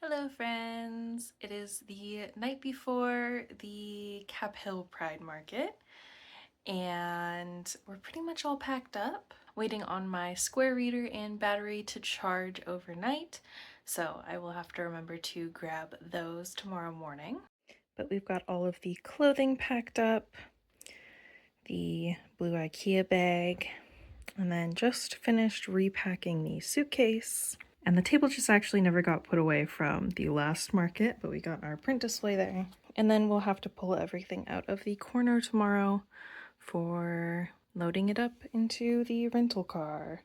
Hello friends! It is the night before the Cap Hill Pride Market and we're pretty much all packed up, waiting on my Square Reader and battery to charge overnight, so I will have to remember to grab those tomorrow morning. But we've got all of the clothing packed up, the blue IKEA bag, and then just finished repacking the suitcase. And the table just actually never got put away from the last market, but we got our print display there. And then we'll have to pull everything out of the corner tomorrow for loading it up into the rental car.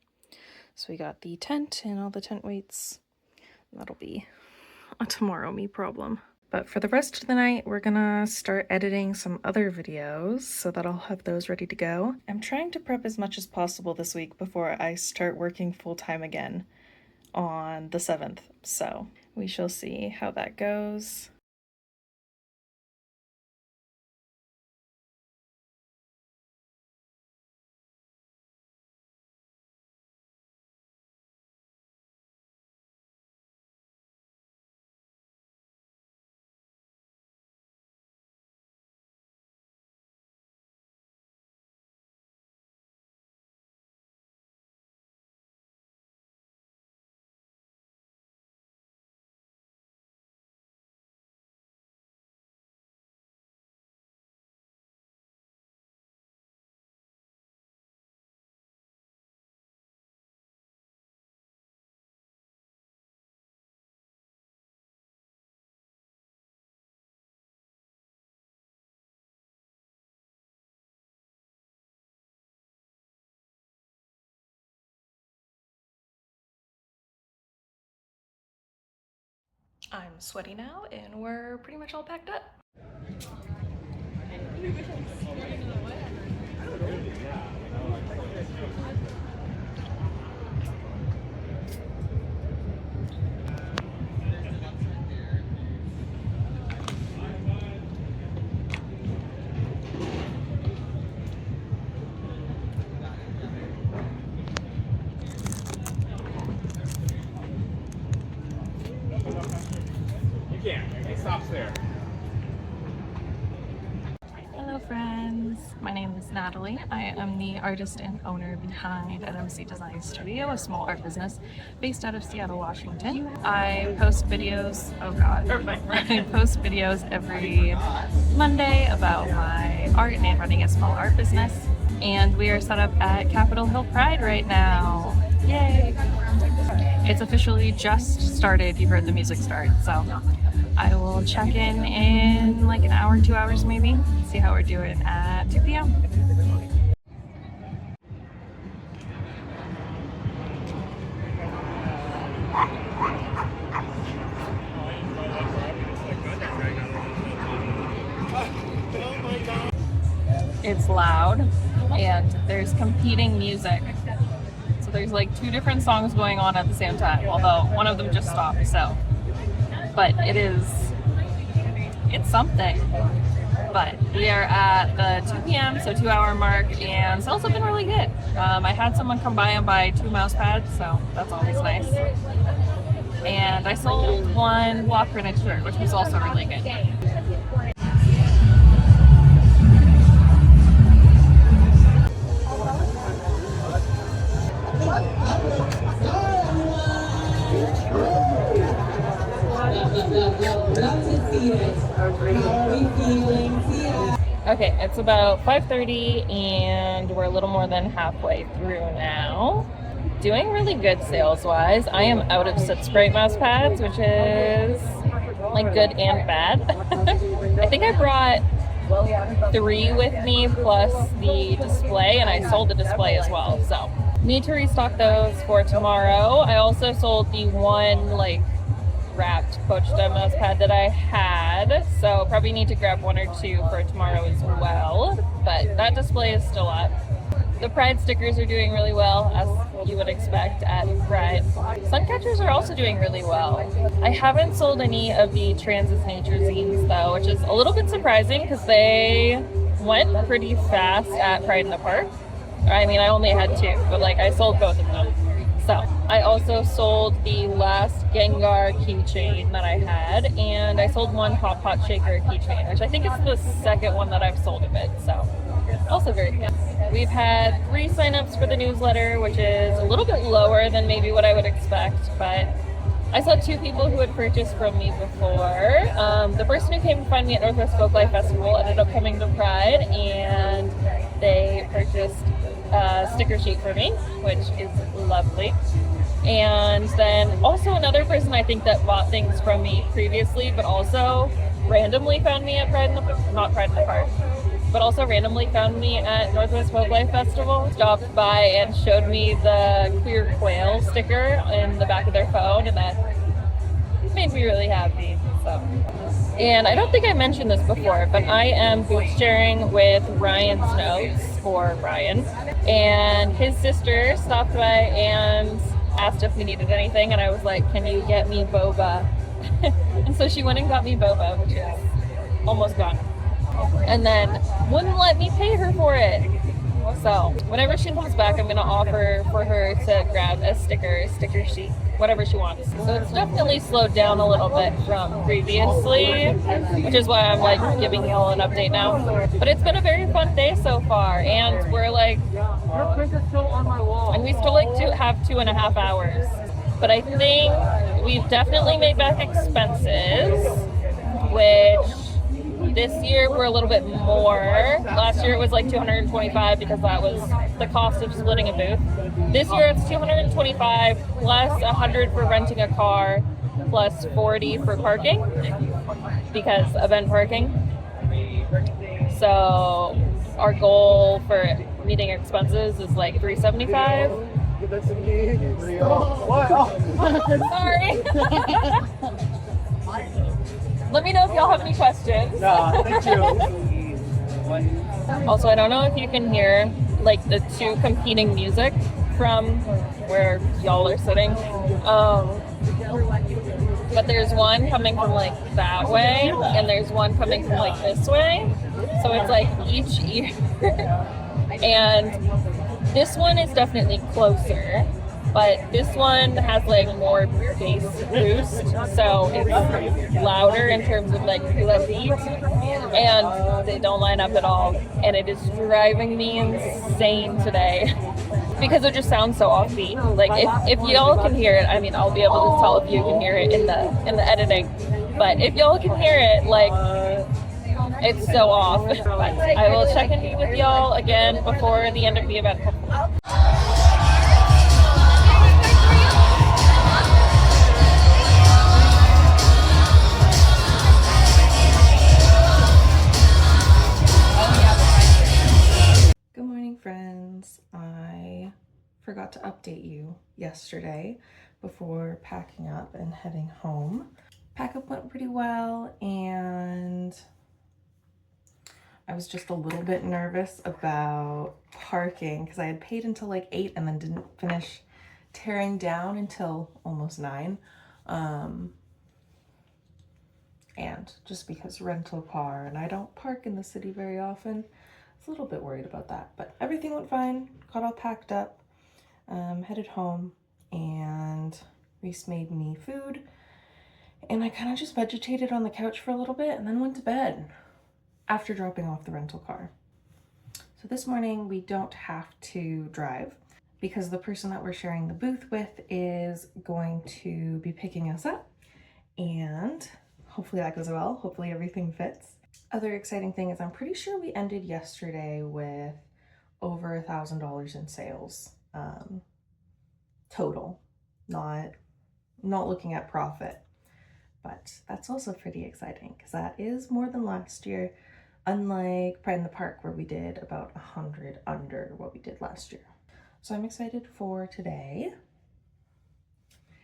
So we got the tent and all the tent weights. That'll be a tomorrow me problem. But for the rest of the night, we're gonna start editing some other videos so that I'll have those ready to go. I'm trying to prep as much as possible this week before I start working full-time again on the 7th, so we shall see how that goes. I'm sweaty now and we're pretty much all packed up. It stops there. Hello friends, my name is Natalie. I am the artist and owner behind NMC Design Studio, a small art business based out of Seattle, Washington. I post videos, I post videos every Monday about my art and running a small art business. And we are set up at Capitol Hill Pride right now. Yay! It's officially just started. You heard the music start, so I will check in like an hour, 2 hours maybe, see how we're doing at 2 p.m. It's loud and there's competing music. So there's like 2 different songs going on at the same time, although one of them just stopped, so. But it's something. But we are at the 2 p.m., so 2-hour mark, and sales have been really good. I had someone come by and buy 2 mouse pads, so that's always nice. And I sold 1 block printed shirt, which was also really good. Okay, it's about 5:30 and we're a little more than halfway through now. Doing really good sales-wise. I am out of Soot Sprite mouse pads, which is like good and bad. I think I brought 3 with me plus the display, and I sold the display as well, so need to restock those for tomorrow. I also sold the 1 like wrapped Pochta mouse pad that I had, so probably need to grab 1 or 2 for tomorrow as well, but that display is still up. The Pride stickers are doing really well, as you would expect at Pride. Suncatchers are also doing really well. I haven't sold any of the Transist Nature zines though, which is a little bit surprising because they went pretty fast at Pride in the Park. I mean, I only had 2, but like I sold both of them, so. I also sold the last Gengar keychain that I had, and I sold one Hot Pot Shaker keychain, which I think is the second one that I've sold of it, so also very good. We've had 3 signups for the newsletter, which is a little bit lower than maybe what I would expect, but I saw 2 people who had purchased from me before. The person who came to find me at Northwest Folklife Festival ended up coming to Pride, and they purchased a sticker sheet for me, which is lovely. And then also another person I think that bought things from me previously, but also randomly found me at not Pride in the Park, but also randomly found me at Northwest Folklife Festival, stopped by and showed me the Queer Quail sticker in the back of their phone, and that made me really happy. So, and I don't think I mentioned this before, but I am booth sharing with Ryan's Notes for Ryan, and his sister stopped by and asked if we needed anything, and I was like, can you get me boba? And so she went and got me boba, which is almost gone, and then wouldn't let me pay her for it. So whenever she comes back, I'm gonna offer for her to grab a sticker sheet, whatever she wants. So it's definitely slowed down a little bit from previously, which is why I'm like giving y'all an update now. But it's been a very fun day so far, and we're like, and we still like to have 2.5 hours. But I think we've definitely made back expenses, which this year we're a little bit more. Last year it was like 225 because that was the cost of splitting a booth. This year it's 225 plus 100 for renting a car plus 40 for parking because event parking. So our goal for meeting expenses is like 375. Sorry. Let me know if y'all have any questions. Thank you. Also, I don't know if you can hear like the 2 competing music from where y'all are sitting. But there's one coming from like that way, and there's one coming from like this way. So it's like each ear. And this one is definitely closer, but this one has like more bass boost, so it's louder in terms of like the beat, and they don't line up at all, and it is driving me insane today because it just sounds so offbeat. Like if y'all can hear it, I mean, I'll be able to tell if you can hear it in the editing, but if y'all can hear it, like, it's so off. But I will check in with y'all again before the end of the event. Good morning, friends. I forgot to update you yesterday before packing up and heading home. Pack up went pretty well, and I was just a little bit nervous about parking because I had paid until like 8 and then didn't finish tearing down until almost 9. And just because rental car and I don't park in the city very often, I was a little bit worried about that. But everything went fine, got all packed up, headed home, and Reese made me food. And I kind of just vegetated on the couch for a little bit and then went to bed after dropping off the rental car. So this morning we don't have to drive because the person that we're sharing the booth with is going to be picking us up, and hopefully that goes well. Hopefully everything fits. Other exciting thing is I'm pretty sure we ended yesterday with over $1,000 in sales total, not looking at profit. But that's also pretty exciting because that is more than last year, unlike Pride in the Park where we did about 100 under what we did last year. So I'm excited for today.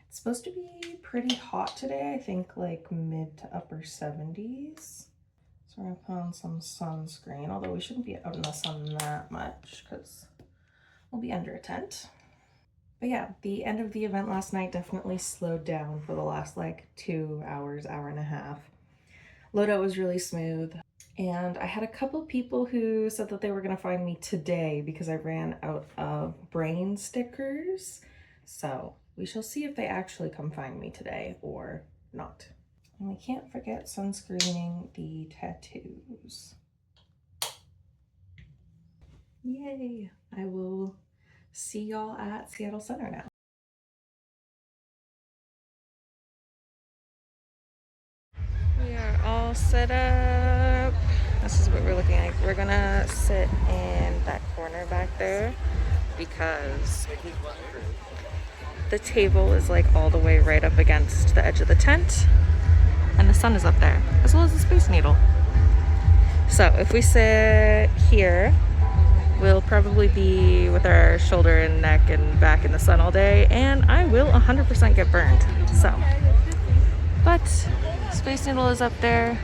It's supposed to be pretty hot today, I think like mid to upper 70s. So we're gonna put on some sunscreen, although we shouldn't be out in the sun that much because we'll be under a tent. But yeah, the end of the event last night definitely slowed down for the last like 2 hours, hour and a half. Loadout was really smooth. And I had a couple people who said that they were gonna find me today because I ran out of brain stickers. So we shall see if they actually come find me today or not. And we can't forget sunscreening the tattoos. Yay! I will see y'all at Seattle Center now. We are all set up. This is what we're looking like. We're gonna sit in that corner back there because the table is like all the way right up against the edge of the tent and the sun is up there, as well as the Space Needle. So if we sit here, we'll probably be with our shoulder and neck and back in the sun all day, and I will 100% get burned. So, but Space Needle is up there.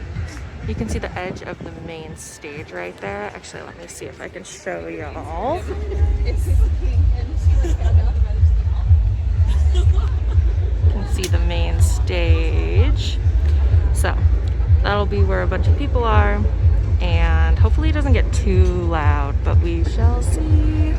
You can see the edge of the main stage right there. Actually, let me see if I can show y'all. You can see the main stage. So that'll be where a bunch of people are, and hopefully it doesn't get too loud, but we shall see.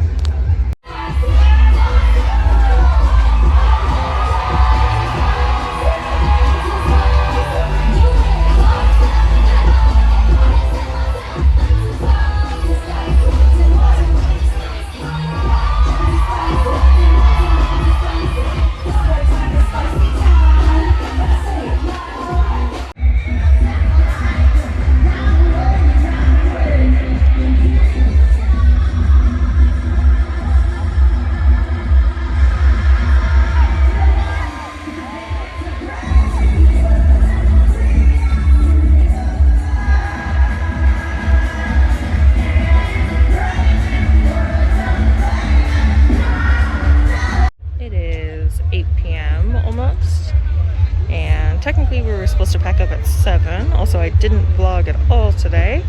Technically we were supposed to pack up at 7. Also, I didn't vlog at all today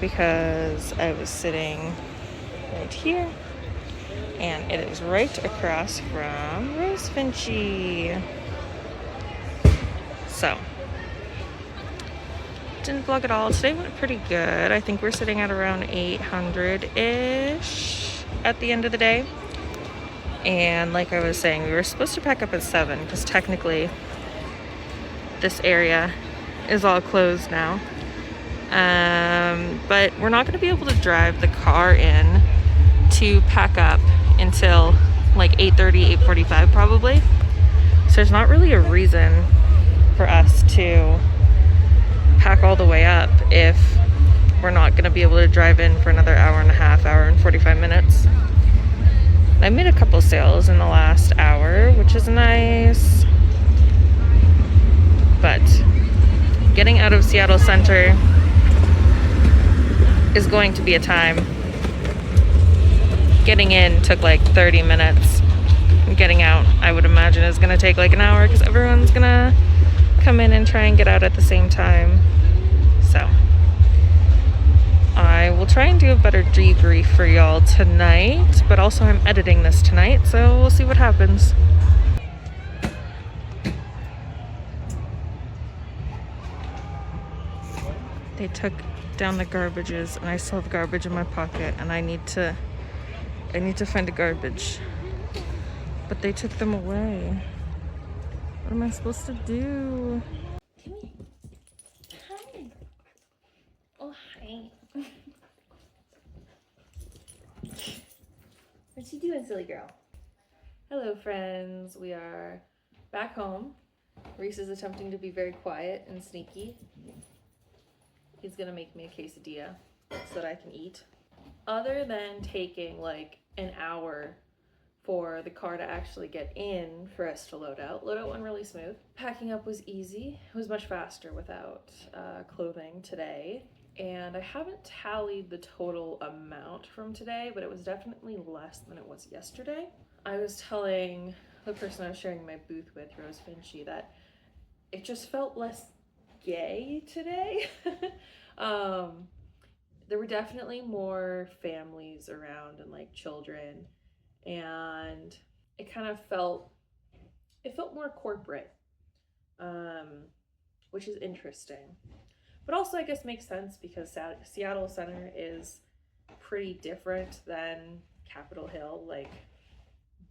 because I was sitting right here and it is right across from Rose Finchy. So, didn't vlog at all. Today went pretty good. I think we're sitting at around 800-ish at the end of the day. And like I was saying, we were supposed to pack up at 7 because technically this area is all closed now. But we're not going to be able to drive the car in to pack up until like 8:30, 8:45 probably. So there's not really a reason for us to pack all the way up if we're not going to be able to drive in for another hour and a half, hour and 45 minutes. I made a couple sales in the last hour, which is nice. But getting out of Seattle Center is going to be a time. Getting in took like 30 minutes. Getting out, I would imagine, is going to take like an hour because everyone's going to come in and try and get out at the same time. So I will try and do a better debrief for y'all tonight, but also I'm editing this tonight, so we'll see what happens. They took down the garbages and I still have garbage in my pocket and I need to find a garbage. But they took them away. What am I supposed to do? Come here. Hi. Oh, hi. What you doing, silly girl? Hello, friends. We are back home. Reese is attempting to be very quiet and sneaky. He's gonna make me a quesadilla so that I can eat. Other than taking like an hour for the car to actually get in for us to load out went really smooth. Packing up was easy. It was much faster without clothing today. And I haven't tallied the total amount from today, but it was definitely less than it was yesterday. I was telling the person I was sharing my booth with, Rose Finchy, that it just felt less gay today. There were definitely more families around and like children, and it kind of felt more corporate, which is interesting, but also I guess makes sense because Seattle Center is pretty different than Capitol Hill, like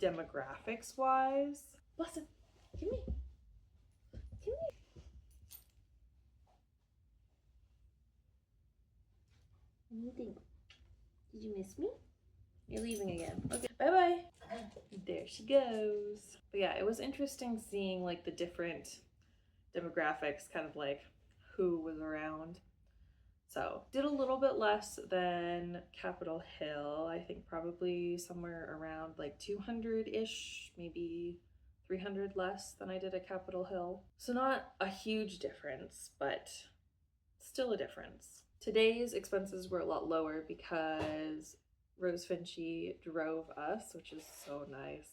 demographics wise. Blossom, come here. Come here. What do you think? Did you miss me? You're leaving again. Okay, bye-bye. There she goes. But yeah, it was interesting seeing like the different demographics, kind of like who was around. So did a little bit less than Capitol Hill. I think probably somewhere around like 200-ish, maybe 300 less than I did at Capitol Hill. So not a huge difference, but still a difference. Today's expenses were a lot lower because Rose Finchy drove us, which is so nice.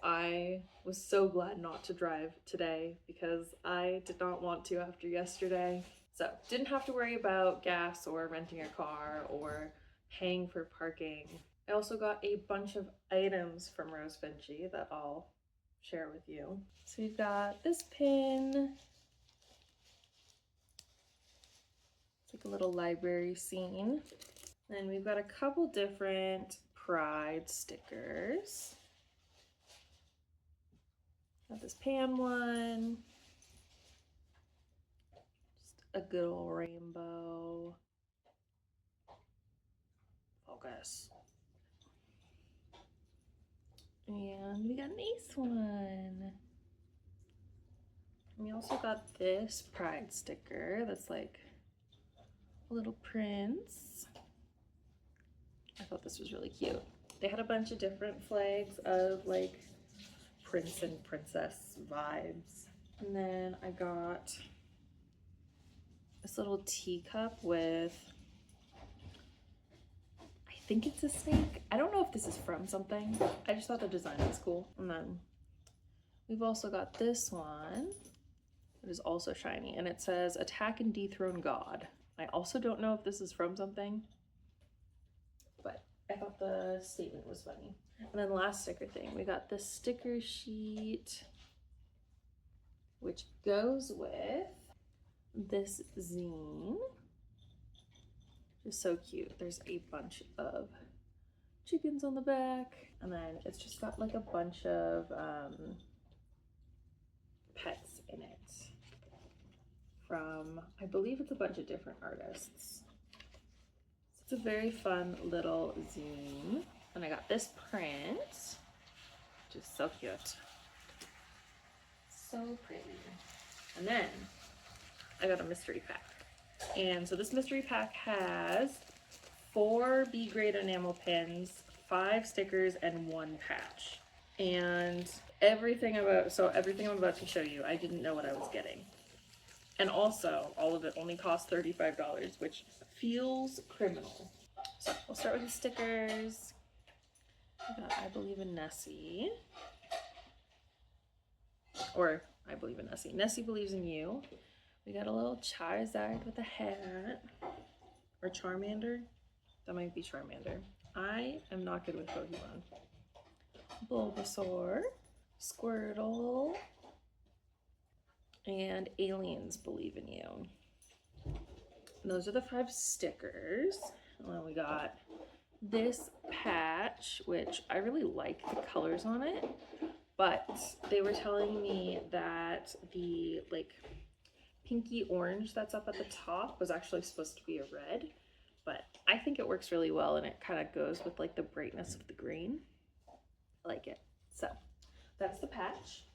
I was so glad not to drive today because I did not want to after yesterday. So didn't have to worry about gas or renting a car or paying for parking. I also got a bunch of items from Rose Finchy that I'll share with you. So we've got this pin. It's like a little library scene. Then we've got a couple different Pride stickers. Got this pan one. Just a good old rainbow. Focus. And we got an ace one. And we also got this Pride sticker that's like a little prince. I thought this was really cute. They had a bunch of different flags of like prince and princess vibes. And then I got this little teacup with, I think it's a snake. I don't know if this is from something. I just thought the design was cool. And then we've also got this one. It is also shiny and it says attack and dethrone God. I also don't know if this is from something, but I thought the statement was funny. And then last sticker thing, we got this sticker sheet, which goes with this zine. Just so cute. There's a bunch of chickens on the back, and then it's just got like a bunch of pets in it from, I believe it's a bunch of different artists. It's a very fun little zine. And I got this print, which is so cute. So pretty. And then I got a mystery pack. And so this mystery pack has 4 B-grade enamel pins, 5 stickers, and 1 patch. And everything I'm about to show you, I didn't know what I was getting. And also, all of it only cost $35, which feels criminal. So we'll start with the stickers. We got I Believe in Nessie. Or I Believe in Nessie. Nessie believes in you. We got a little Charizard with a hat. Or Charmander. That might be Charmander. I am not good with Pokemon. Bulbasaur. Squirtle. And Aliens Believe in You. And those are the 5 stickers. And then we got this patch, which I really like the colors on it, but they were telling me that the like pinky orange that's up at the top was actually supposed to be a red, but I think it works really well and it kind of goes with like the brightness of the green. I like it. So that's the patch.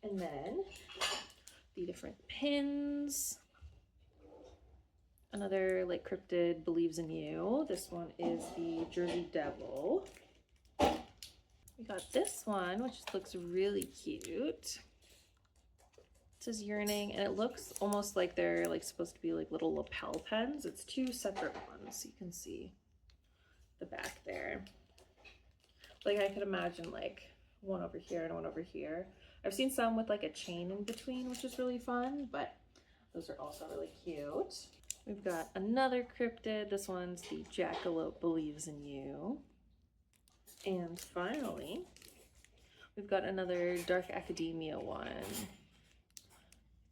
And then the different pins. Another like cryptid believes in you. This one is the Jersey Devil. We got this one, which looks really cute. It says yearning, and it looks almost like they're like supposed to be like little lapel pens. It's 2 separate ones. You can see the back there. Like I could imagine like one over here and one over here. I've seen some with like a chain in between, which is really fun, but those are also really cute. We've got another cryptid. This one's the Jackalope Believes in You. And finally, we've got another Dark Academia one.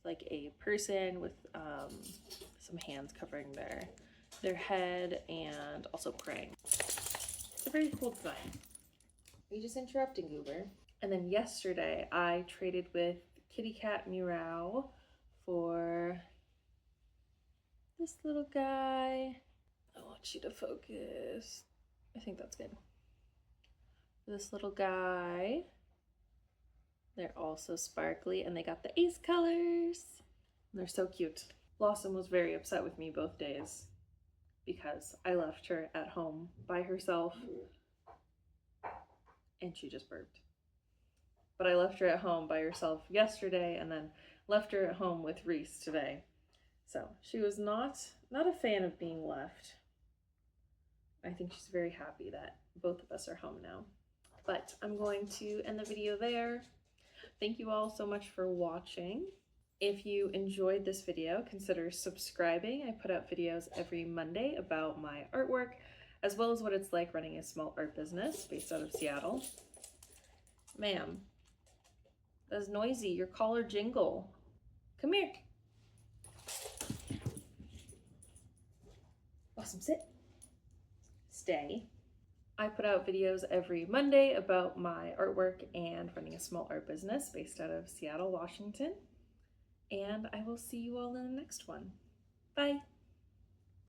Like a person with some hands covering their head and also praying. It's a very cool design. Are you just interrupting, Goober? And then yesterday I traded with Kitty Cat Meow for this little guy. I want you to focus. I think that's good. This little guy. They're also sparkly and they got the ace colors. They're so cute. Blossom was very upset with me both days because I left her at home by herself and she just burped. But I left her at home by herself yesterday and then left her at home with Reese today. So she was not a fan of being left. I think she's very happy that both of us are home now. But I'm going to end the video there. Thank you all so much for watching. If you enjoyed this video, consider subscribing. I put out videos every Monday about my artwork, as well as what it's like running a small art business based out of Seattle. Ma'am, that's noisy. Your collar jingle. Come here. Awesome, sit. Stay. I put out videos every Monday about my artwork and running a small art business based out of Seattle, Washington. And I will see you all in the next one. Bye.